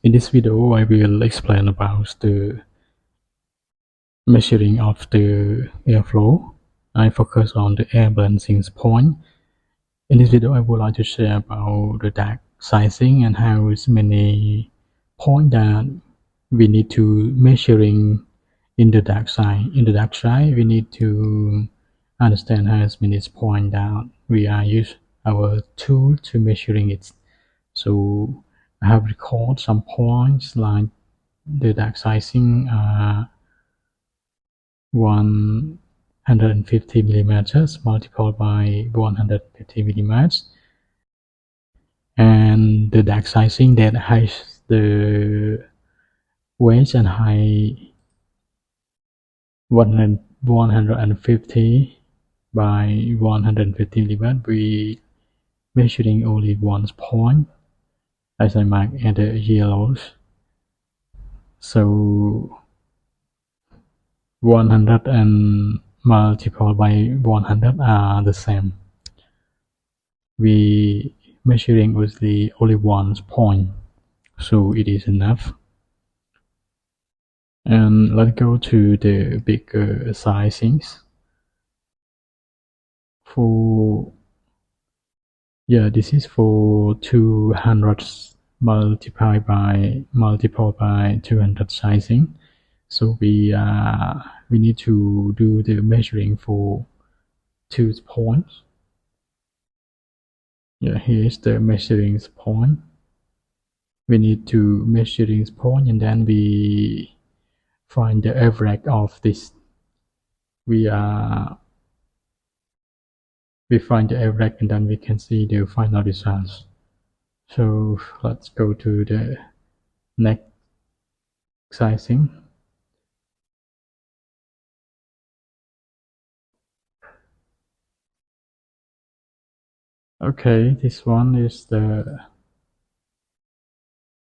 In this video, I will explain about the measuring of the airflow. I focus on the air balancing point. In this video, I would like to share about the duct sizing and how many points that we need to measuring in the duct side. In the duct side, we need to understand how many points that we are use our tool to measuring it. So I have recorded some points like the duct sizing 150 millimeters multiplied by 150 millimeters, and the duct sizing that has the weight and height 150 by 150 millimeters. We measuring only one point as I mark at the yellows. So 100 and multiplied by 100 are the same. We measuring only one point, so it is enough. And let's go to the bigger sizings. This is for 200 multiplied by 200 sizing. So we need to do the measuring for 2 points. Here is the measuring point. We need to measuring point, and then we find the average of this. We find the average, and then we can see the final results. So let's go to the next sizing. Okay, this one is the.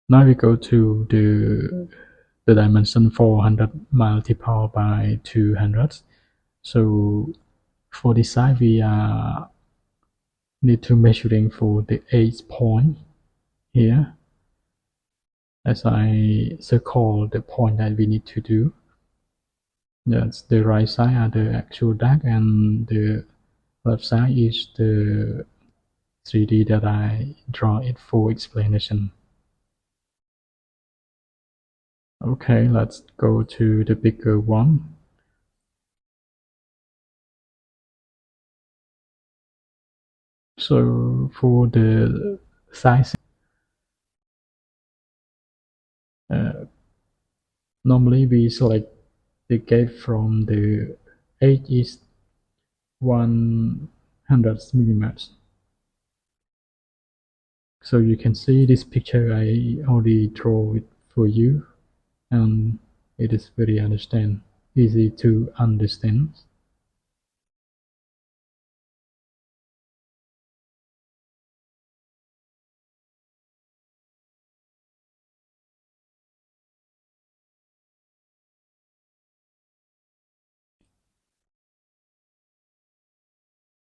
Now we go to the dimension 400 multiplied by 200. So for this side, we need to measuring for the 8 point here, as I circle the point that we need to do. That's the right side are the actual duct, and the left side is the 3D that I draw it for explanation. Okay, let's go to the bigger one. So for the size, normally we select the gate from the edge is 100 millimeters. So you can see this picture, I already draw it for you, and it is very easy to understand.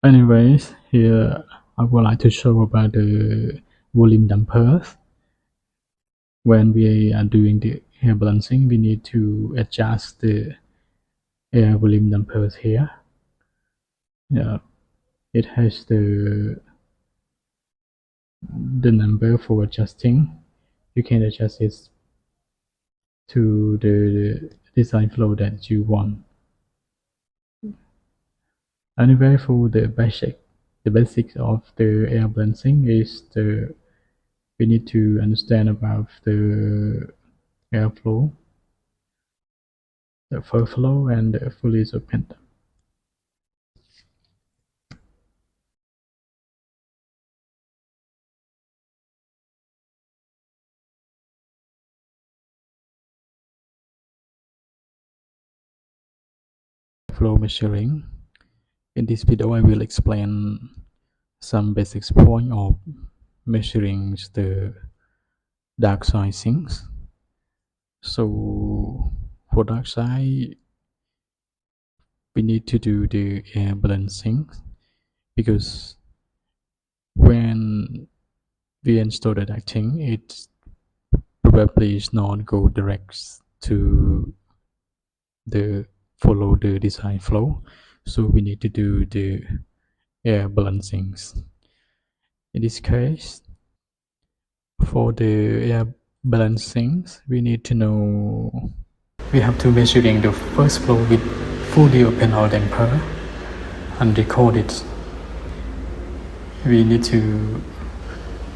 Anyways, here I would like to show about the volume dampers. When we are doing the air balancing, we need to adjust the air volume dampers here. It has the number for adjusting. You can adjust it to the design flow that you want. Anyway, for the basics of the air balancing is we need to understand about the airflow, the first flow, and the fully open. Flow measuring. In this video, I will explain some basic point of measuring the duct sizings. So for duct size, we need to do the air balancing, because when we install the ducting, it's but please not go direct to the follow the design flow. So we need to do the air balancings. In this case, for the air balancings, we need to know we have to measuring the first flow with fully open oil damper and record it. We need to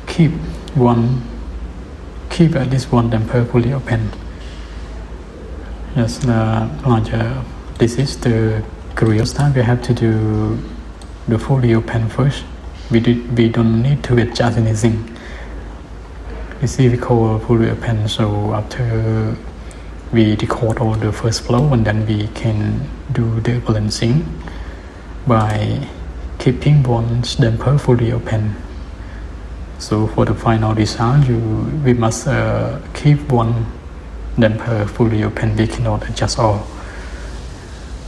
keep at least one damper fully open. Yes, this is the curious time. We have to do the fully open first. We don't need to adjust anything. You see, we call fully open. So after we record all the first flow, and then we can do the balancing by keeping one damper fully open. So for the final result, we must keep one damper fully open. We cannot adjust all.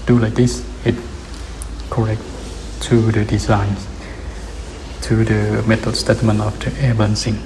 Do like this, it correct to the design, to the method statement of the air balancing.